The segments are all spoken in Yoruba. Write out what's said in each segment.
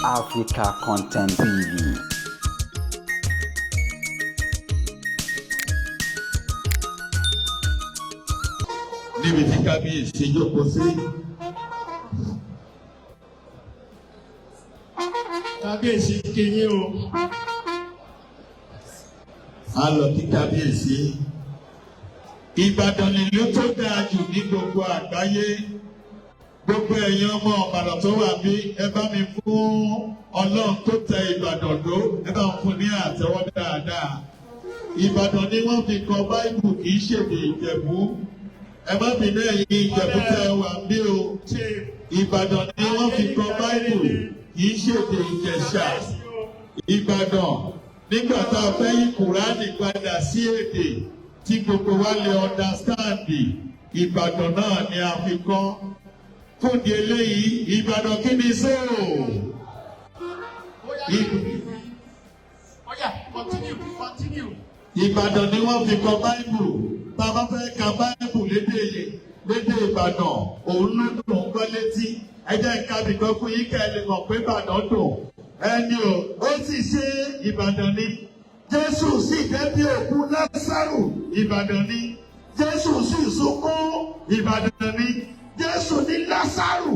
Africa Content TV. Níbi tí kábíyèsí jókòó sí. Kábíyèsí kí yín o. A lọ kí kábíyèsí. Ìbàdàn nílùú tó dáa jù ní gbogbo àgbáyé. Gbogbo ẹ̀yin ọmọ Ìbàdàn tó wà bí ẹ bá mi fún Ọlọ́run tó tẹ Ìbàdàn ló ẹ bá ń fún ní àtẹ́wọ́ dáadáa. Ìbàdàn ni wọ́n fi kọ Báíbù kì í ṣèdè Ìjẹ̀bú. Ẹ má bínú ẹ̀yin Ìjẹ̀bú tẹ́ wà bí o. Ìbàdàn ni wọ́n fi kọ Báíbù kì í ṣèdè Ìjẹ̀ṣà. Ìbàdàn nígbà tá a fẹ́ yí Kùránì padà sí èdè tí gbogbo wa lè ọ̀dàstáǹdì Ìbàdàn náà ni a fi kọ́. Fún di eléyìí Ìbàdàn kí ni sóò? Ìbàdàn ni wọ́n fi kọ Báíbù. Tá a bá fẹ́ ka Báíbù lédè Ìbàdàn òun ló dùn gbọ́ létí. Ẹ jẹ́ ká bìkan fún yín ká ẹ lè mọ̀ pé Ìbàdàn dùn. Ẹni o, ó sì ṣe Ìbàdàn ni. Jésù sì dẹ́bi òkú Lásárù Ìbàdàn ni. Jésù sì sunkún Ìbàdàn ni. Jésù ní Lásárù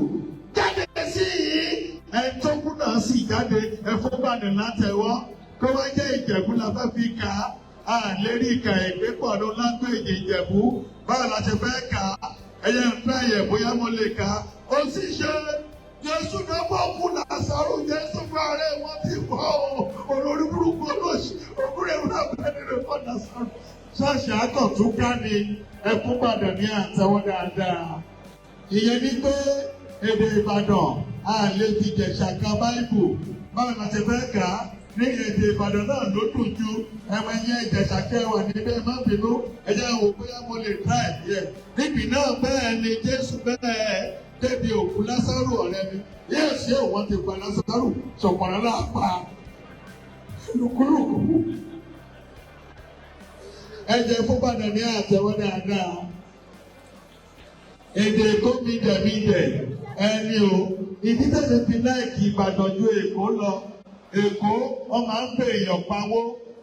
jáde sí yìí. Ẹni tó kú náà sì jáde ẹ̀fọ́ Ìbàdàn látẹ̀wọ́. Kó wá jẹ́ Ìjẹ̀bú la fẹ́ fi kà á. A lè rí ìkà ìgbé pọ̀ ló lágbèjì Ìjẹ̀bú. Báwo la ṣe fẹ́ kà á? Ẹyẹ ń fẹ́ yẹ̀ bóyá mo lè kà á. Ó sì ṣe Jésù náà bọ̀ kú Lásárù. Jésù fún ààrẹ wọn ti bọ̀ olórí burúkú olóṣì. Òkúrẹ́ wọn abẹ́rẹ́ rẹ̀ fọ́ Lásárù. Ṣọ́ọ̀ṣì àkọ́tún ká ní ẹkún Ìbàdàn ní àtẹ́wọ́ dáadáa. Ìyẹn ní pé èdè Ìbàdàn a lè fi Ìjẹ̀ṣà ka Báíbù. Báwo la ṣe fẹ́ kà á? Ní èdè Ìbàdàn náà ló dùn ju ẹ̀wọ̀n ẹ̀yẹ Ìjẹ̀ṣà kẹwàá níbẹ̀ má bínú ẹ̀yẹ wò bóyá mo lè dá ẹ̀yẹ. Níbi náà bẹ́ẹ̀ ni Jésù bẹ́ẹ̀ débi òkú Lásárù ọ̀rẹ́ mi. Yóò ṣe òun ti pa Lásárù ṣọ̀pọ̀nà náà pa lùkúlùkù. Ẹ̀jẹ̀ fún Ìbàdàn ní àtẹ́wọ́ dáadáa. Èdè kómìdẹ̀mídẹ̀ ẹni o. Ìdí tẹ̀lé fi láìkì Ìbàdàn ju Èkó lọ. Èkó wọ́n máa ń pè èèyàn pawó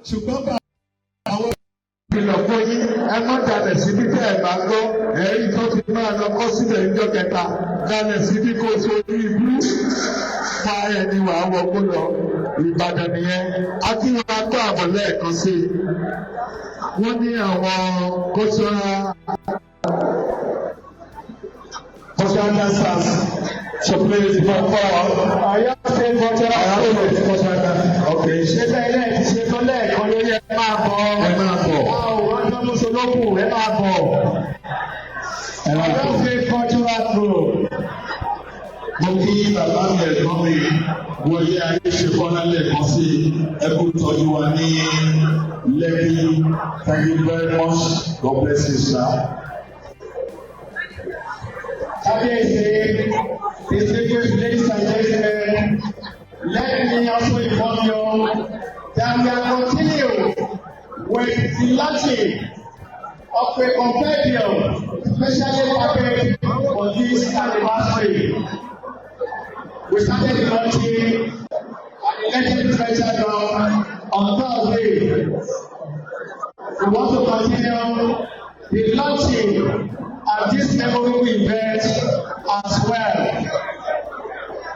ṣùgbọ́n bá àwọn ìlọ̀ fún yín ẹ má dalẹ̀ síbi tẹ́ ẹ bá gbọ́ ẹ̀rí tó ti máa lọ kọ́ sílẹ̀ níjọ́ kẹta dalẹ̀ síbi kó o ṣe orí ibú pa ẹni wà á wọgbó lọ Ìbàdàn nìyẹn akíwọn akọ àbọ̀ lẹ́ẹ̀kan sí i wọ́n ní àwọn cultural dancers to play the ball for Ọ̀yọ́ State cultural dance. Okay. Ṣé bẹ́ẹ̀ ti ṣe tó lẹ́ẹ̀kan lórí ẹ máa bọ̀? Ẹ máa bọ̀. Wọ́n tó lóṣù lókù ẹ máa bọ̀. Ọ̀yọ́ State cultural group. Mo kí bàbá mi ẹ̀gbọ́n mi wọlé ayé ṣe kọ́lá lẹ́ẹ̀kan sí ẹkú tọ́jú wa ní Lekki. Thank you very much. God bless you, sir. Distinguished ladies and gentlemen, let me also inform you that we are continuing with the launching of a compendium specially packaged for this anniversary. We started the launching at the Lekki Treasure Ground on Thursday. We want to continue the launching at this memorable event as well.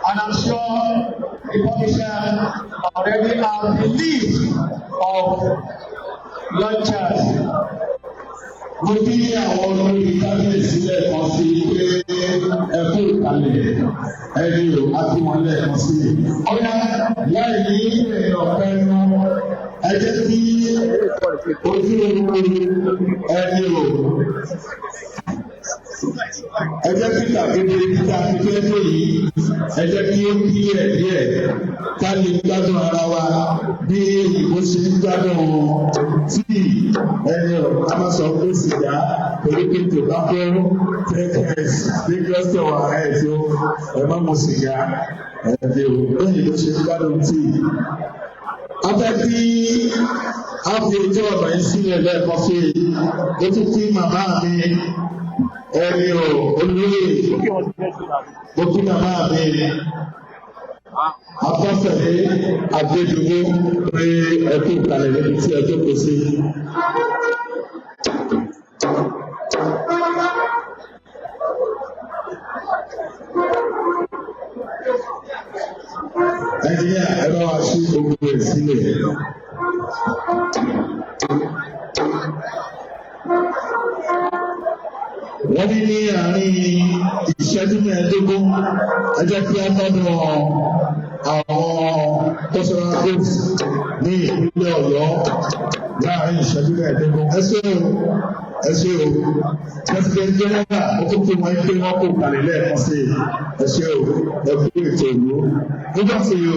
And I'm sure the publisher already have the list of launchers. Mo ní àwọn olórí kábíyèsí lẹ́ẹ̀kan sí pé ẹkú ìkàlẹ̀ ẹni ò á kí wọn lẹ́ẹ̀kan sí. Ọ̀yá láì ní èèyàn pẹ́ẹ́nu ẹ jẹ́ kí ojú ẹni ò. Ẹ jẹ́ kí gbàgede títa ti fẹ́ lò yìí ẹ jẹ́ kí ó kí ẹ̀ díẹ̀ ká lè gbádùn ara wa bí ìbò ṣe ń gbádùn tíì ẹni ọ̀rọ̀ a máa sọ pé sìgá torípé tobacco takers dangerous to our health o ẹ má mu sìgá ẹ̀ẹ́dẹ̀ o lóyìn ló ṣe ń gbádùn tíì. A fẹ́ kí a fi ojú ọ̀nà yìí sílẹ̀ lẹ́ẹ̀kan sí i ó tún kí màmá mi. Ẹni o olóyè òkú màmá mi Abọ́sẹ̀lé Adédùgbò pé ẹkú ìkàlẹ̀ níbi tí ẹ jókòó sí. Ẹnìyà ẹ̀rọ aṣí gbogbo ẹ̀ sílẹ̀. Wọ́n ní àárín ìṣẹ́jú mẹ́ẹ̀ẹ́dógún ẹ jẹ́ kí á tọ́nu àwọn personal groups ní ìpínlẹ̀ Ọ̀yọ́ láàárín ìṣẹ́jú mẹ́ẹ̀ẹ́dógún. Ẹ ṣé o President General Okoto wọn pé wọn kò kalẹ̀ lẹ́ẹ̀kan sí ẹ ṣé o ẹ kú ètò ìlú. Over to you.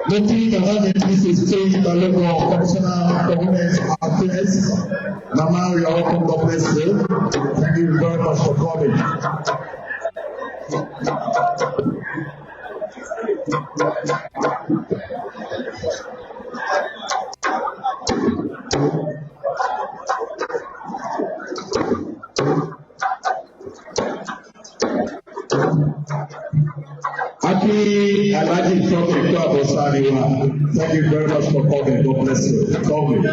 Looking around the Mrs. Change Balogun, Commissioner Government Affairs. Mama, we are welcome. God bless you. Thank you very much for coming. Happy Alhaji Tọ́kì tó àbọ̀sáre wa. Thank you very much for coming. God bless you. Coming.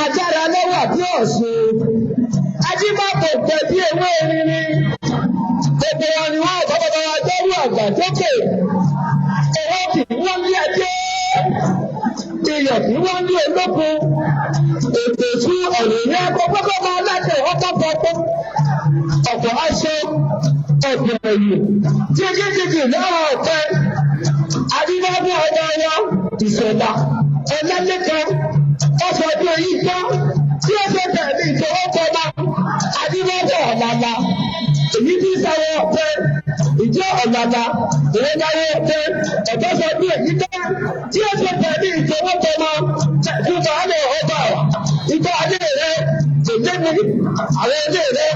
Agbára ló wà bí ọ̀sùn. Ajímọ̀pọ̀ tẹ̀ bí ewé rírí. bí ológun ètò sí ọ̀rọ̀ ìyá gbogbo máa láti ọkọ̀ pọ̀pọ̀ ọ̀pọ̀ aṣọ ọ̀pọ̀ ẹ̀yìn jíjíjíjì lọ́wọ́ ọ̀pẹ adínábí ọ̀dọ́ ọ̀yọ́ ìṣẹ̀dá ọ̀lẹ́lẹ́kan ọ̀sọ̀ bí oyin tán tí ó fẹ́ tẹ̀lé ìfowópamọ́ adínábí ọ̀làlà èyí tí sáwọ́ ọ̀pẹ ìjọ ọ̀làlà ìwọ́dáwọ́ ọ̀pẹ ọ̀dọ́sọ bí èyí tán tí ó fẹ́ tẹ̀lé ìfowópamọ́ tẹ̀kúta alẹ́ ọba ìjọ alẹ́ rẹ̀ èdè ni àwọn ilé rẹ̀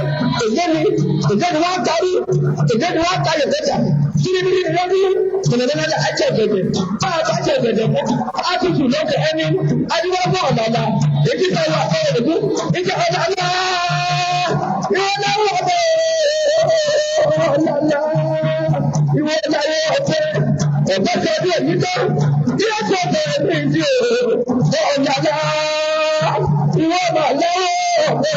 èdè ni wọ́n kárí èdè ni wọ́n kárí ìgbésẹ̀ kíríbírí lọ́dún kìnnìkan ẹ̀jẹ̀ gbẹ̀gbẹ̀ báwa bá jẹ̀ gbẹ̀gbẹ̀ àtúntò lókè ẹni adúlọ́gbọ̀n ọ̀nàmà èyí tó wà fún òdòdó ìjọ ọ̀nàmà ìwọ̀nàwọ̀ ọ̀bẹ ọ̀nàmà ìwọ̀nàwọ̀ ọ̀bẹ ọ̀bẹ tó bí èyí tó bí ó tó bẹ̀rẹ̀ ní ìdí ọ̀nàmà ìwọ̀nàwọ̀ ọ̀bẹ.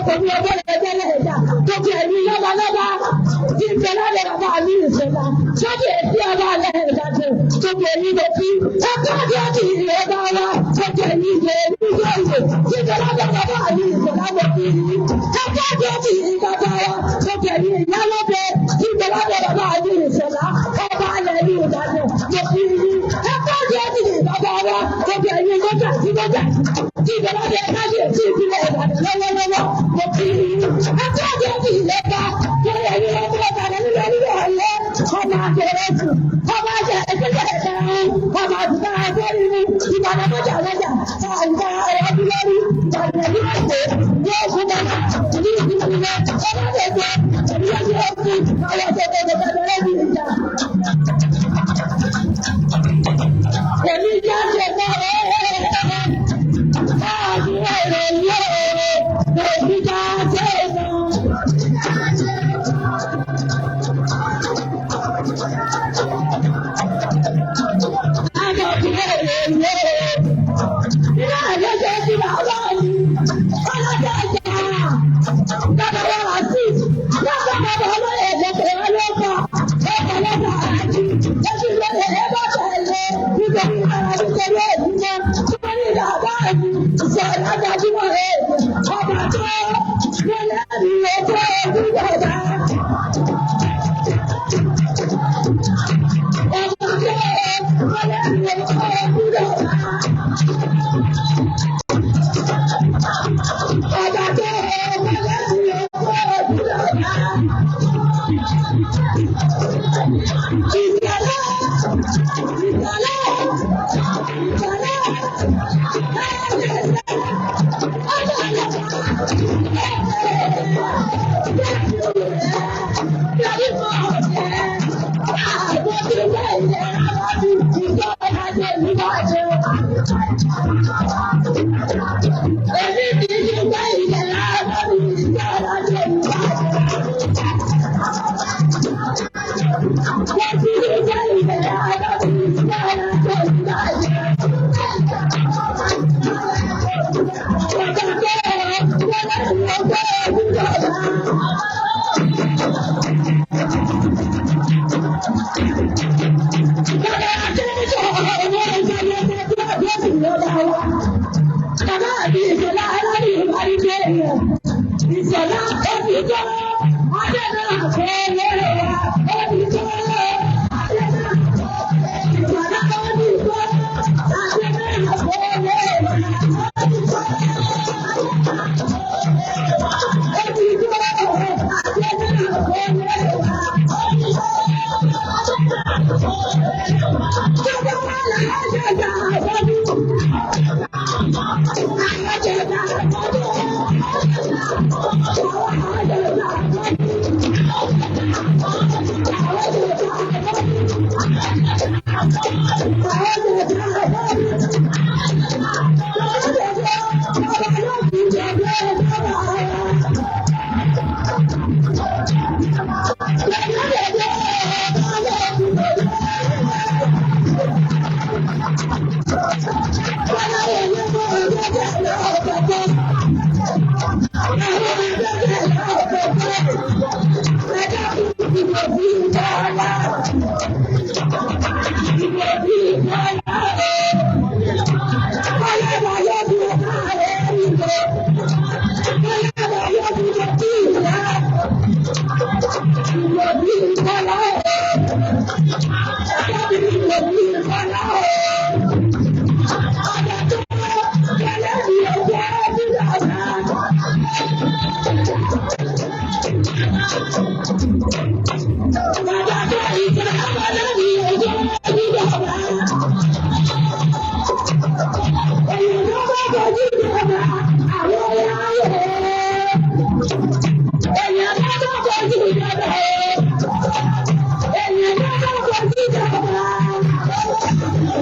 kò ní ọjọ́ ẹgbẹ́ lẹ́ẹ̀dá tó fi ẹ̀mí lọ́balọ́ba tí ń bẹ lábẹ́ bàbá mi ìṣẹ̀dá sókè èsì ọba lẹ́ẹ̀dá tó fi ẹ̀mí lọ sí ẹ̀ka àti ọtí ìrẹ́bà wa sókè ẹ̀mí ìgbẹ́ ìgbẹ́ tí ń bẹ lábẹ́ bàbá mi ìṣẹ̀dá lọ sí ẹ̀ka àti ọtí ìrẹ́bà wa sókè ẹ̀mí ìyálóde tí ń bẹ lábẹ́ bàbá mi ìṣẹ̀dá ọba alẹ́ ní ìdájọ́ lọ sí ẹ̀ka àti ọtí ìrẹ́bà wa sókè ẹ̀mí lọ́jà sí lọ́jà tí ń bẹ lábẹ́ kábíyèsí ìpínlẹ̀ Ìbàdàn lọ́wọ́lọ́wọ́ mo fi ẹ̀ka àti ọtí ìrẹ́bà tó yẹ ní ọjọ́ Ìbàdàn nílẹ̀ nílẹ̀ ọ̀lẹ́ ọmọ àjẹrẹ́sì ọmọ àjẹrẹ́sì ẹ̀ẹ́dẹ́rẹ́ ọmọ àdúgbò àjẹrẹ́sì Ìbàdàn mọ́jà lọ́jà àìgbà ọdún lórí Ìbàdàn ní ọ̀sẹ̀ ní oṣù mọ́ta ní ìdílé ọmọdé ìyájú ọ̀sìn àwọn ọ̀sẹ̀ bẹ̀rẹ̀ ní ìjà. Èmi jáde náà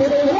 Thank you.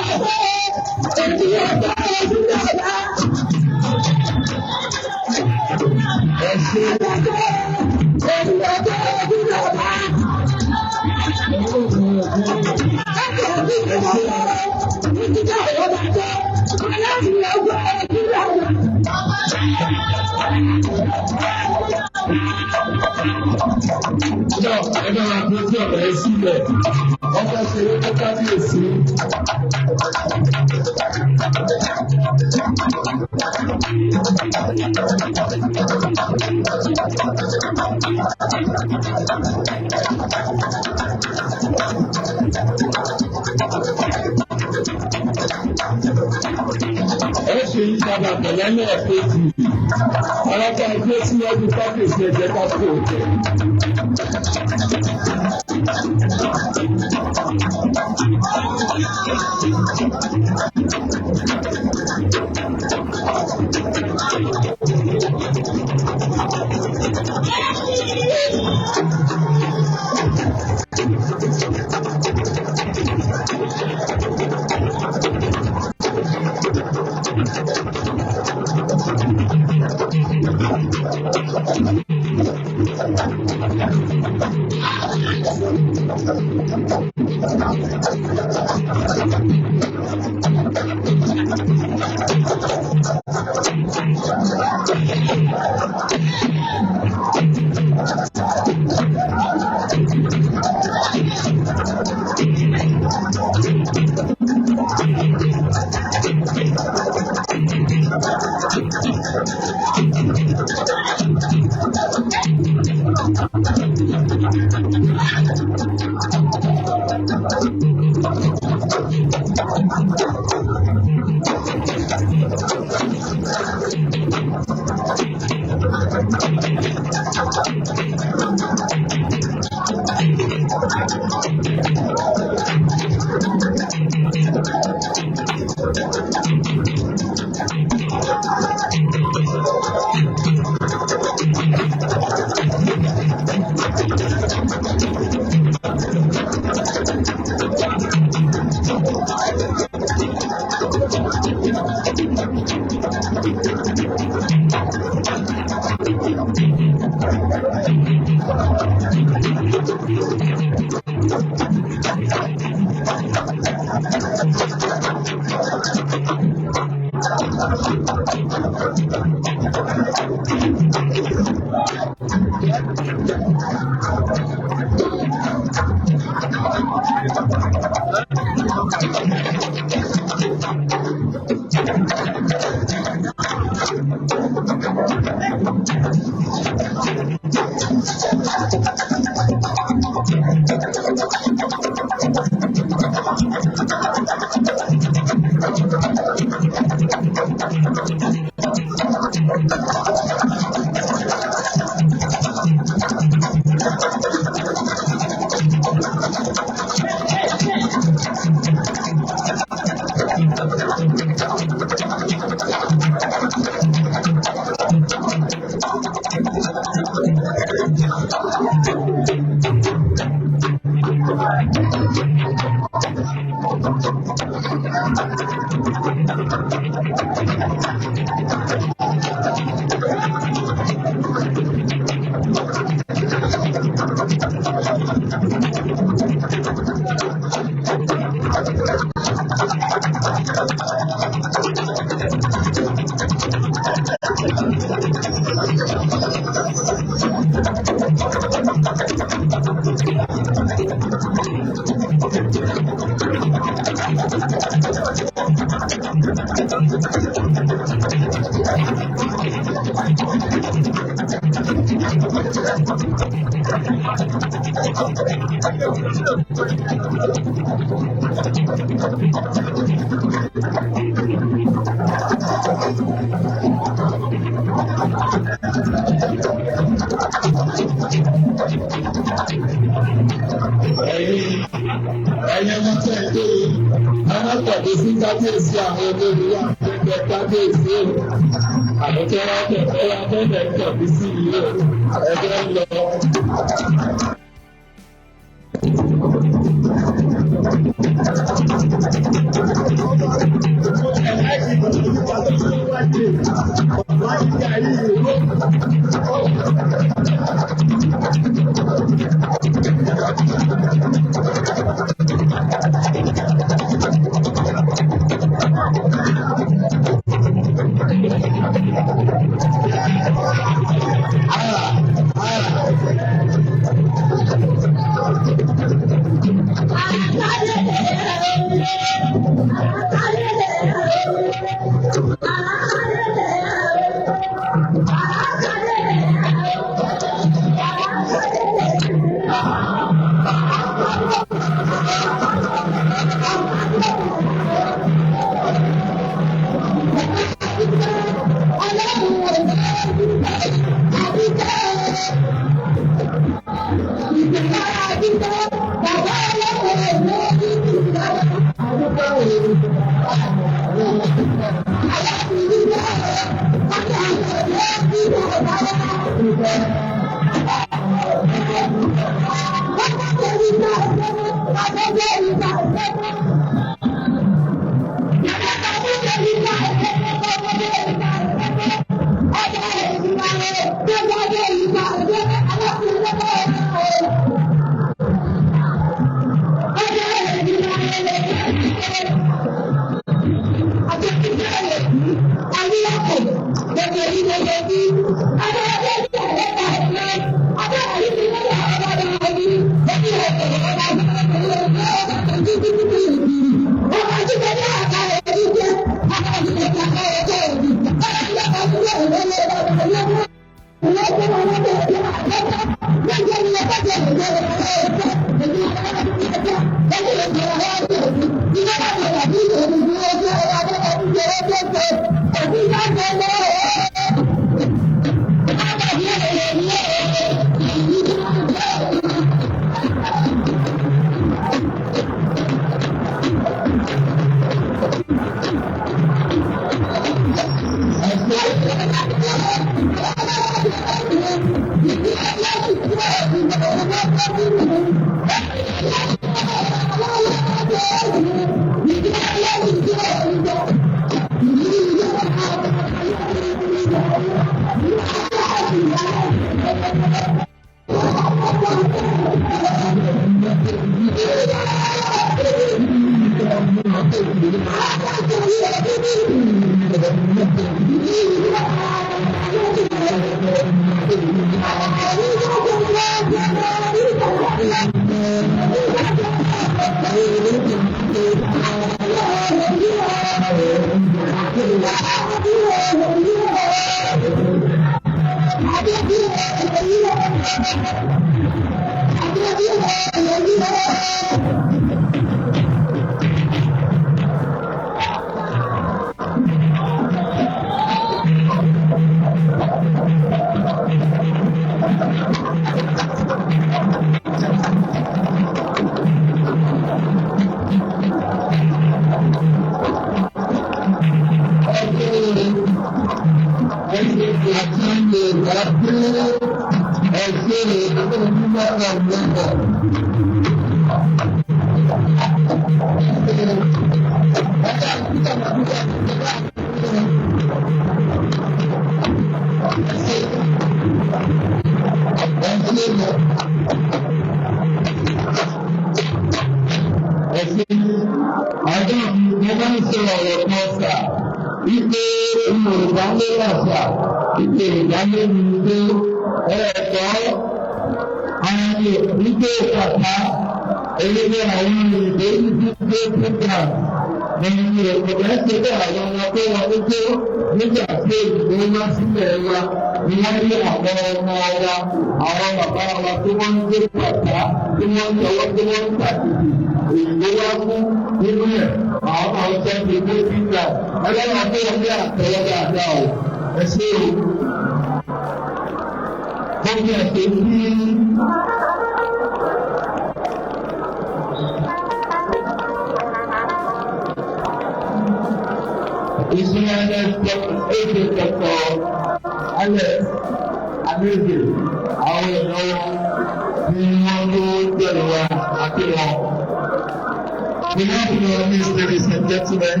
Ladies and gentlemen,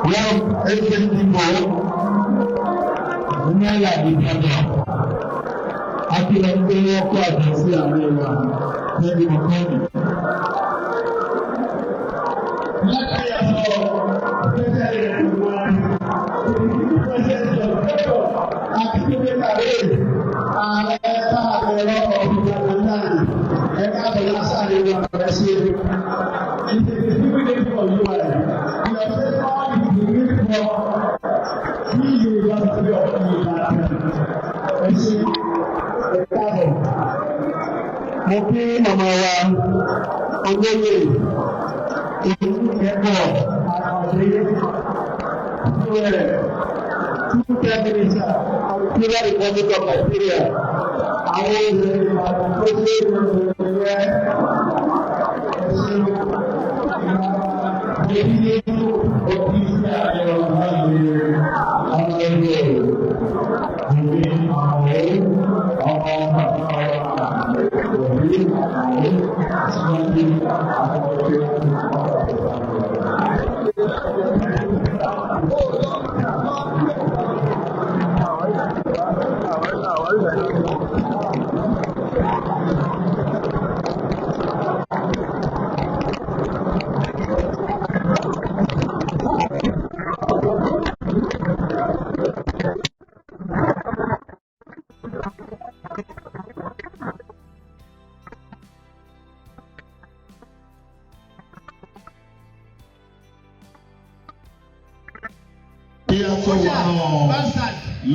well, Asian people, we are the people. I feel like they are quite a few of them. Maybe we can. Mo kí màmá wa olóyè ìkẹ́kọ̀ọ́ àkàndé rẹ̀ two minister Nigeria Republic of Nigeria àwọn obìnrin tó ṣe ìrìnàjò ìdílé òbí sí àjọ àwọn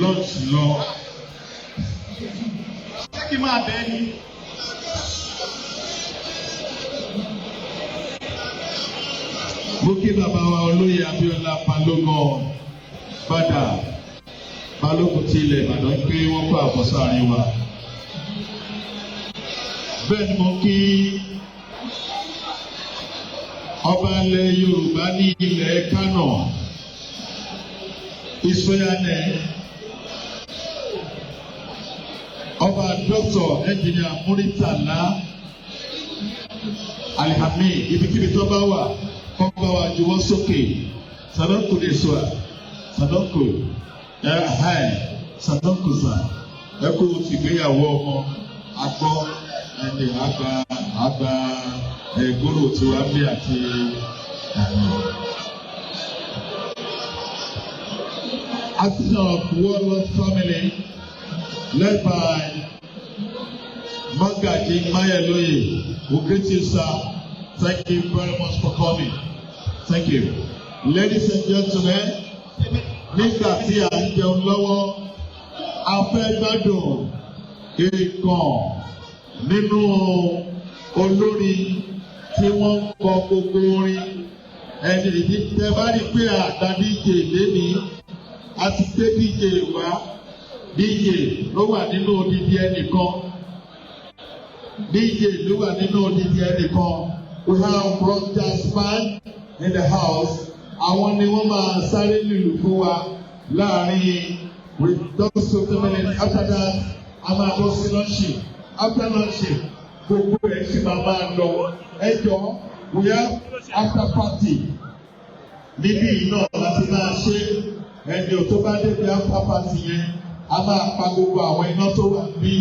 lunch lọ. Ṣé kí máa bẹ́ẹ̀ ni? Mo kí bàbá wa olóyè Abíọ́lá Balógun ti ilẹ̀ Ìbàdàn pé wọ́n kó àbọ̀sáàrin wa. Bẹ́ẹ̀ ni mo kí ọba ilẹ̀ Yorùbá ní ilẹ̀ Kánò. Ìsọyánẹ ọba Dr. Engineer Muritala Alhamid ibikíbi tó bá wà kọ́ bá wa juwọ́ sókè sàlọ́kùnrin sọ́à. Sadoko. Sadoko sà. Ẹ kú ìgbéyàwó ọmọ agbọ́ ẹni àgbà gbòòrò tí wàá bí àti Acting of Warlord family led by Magaji Mayeloye. We greet you, sir. Thank you very much for coming. Thank you. Ladies and gentlemen, nígbà tí à ń jẹun lọ́wọ́, a fẹ́ gbádùn ìkan nínú olórin tí wọ́n ń kọ gbogbo orin. Ẹni ìdí tẹ bá rí pé àgbà DJ lẹ́ni, a ti gbé DJ wá. DJ ló wà nínú odidi ẹnìkan. DJ ló wà nínú odidi ẹnìkan. We have broadcast man in the house. Àwọn ni wọ́n máa sáré lùlù fún wa láàrin with those 2 minutes. After that, a máa bọ́ sí lọ́ọ̀ṣì. After lọ́ọ̀ṣì, gbogbo ẹ̀ ṣì máa lọ. Ẹ jọ, we have after party. Níbí náà láti máa ṣe ẹni ò tó bá débi after party yẹn. A máa pa gbogbo àwọn iná tó wà bí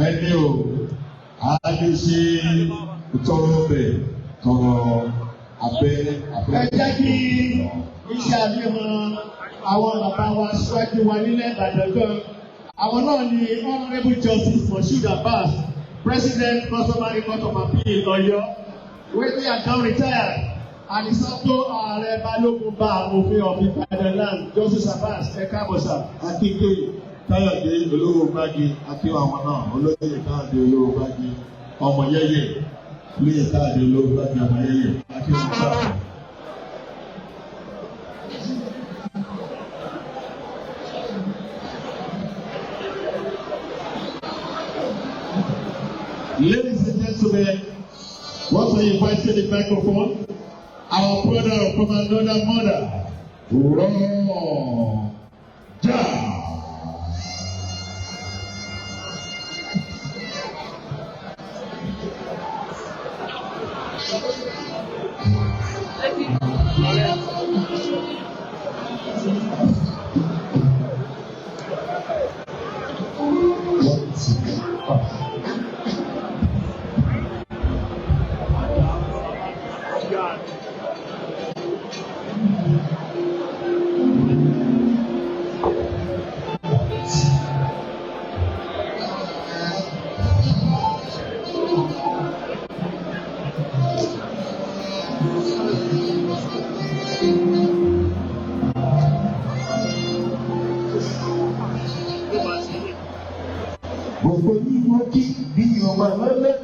ẹni ò á lè ṣe ìtọ́rọ ọbẹ̀ tọrọ abẹ́. Ẹ jẹ́ kí iṣẹ́ àfihàn àwọn bàbá wa síwájú wa nílẹ̀ Ìbàdàn gan. Àwọn náà ni Honourable Justice Moshood Abbas, President Customary Court of Appeal Ọ̀yọ́, wey are now retired. Àdìsọ́tò ààrẹ Balógun bá òfin of Ìbàdàn land Justice Abbas ẹ̀ka àbọ̀sà. Akíké Káyọ̀dé olówó gbági akí àwọn náà olóyè Káyọ̀dé olówó gbági ọmọ yẹ́yẹ́ olóyè Káyọ̀dé olówó gbági ọmọ yẹ́yẹ́ akí wọn sáà. Ladies and gentlemen, once I invite to the microphone, our brother from another mother, Roger. Gbogbo ní wọ́n kí bí ọmọ lọ́lẹ́.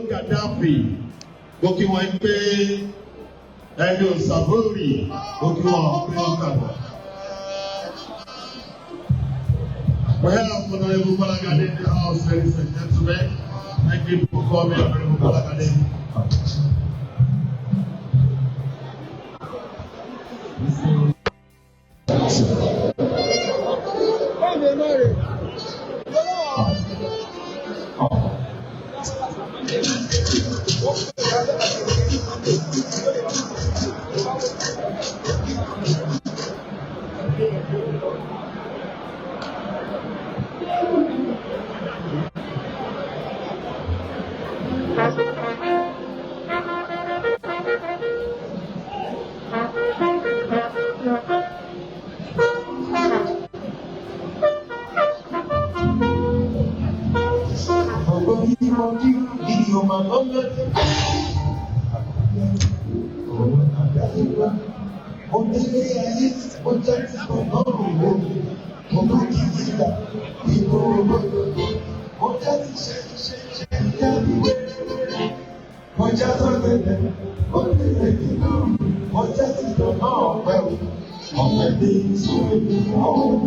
Gaddafi, mo kí wọn pé ẹni òsàbórì, mo kí wọn pé ó kàbọ̀. We have Honourable Balagade in the house, ladies and gentlemen. Thank you for coming, Honourable Balagade. lọ́lọ́dún. Mo délé ayé, mo jẹ́ títọ̀ lọ́rùn lórí. Mo bá kí n síta, ìbò olódodo. Mo jẹ́ ti ṣe jáde. Mo jẹ́ tó gbẹ̀dẹ̀, mo tẹ̀lé nínú. Mo jẹ́ títọ̀ náà pẹ̀lú. Ọ̀pẹ̀ bí tí ó ní ọ̀hún.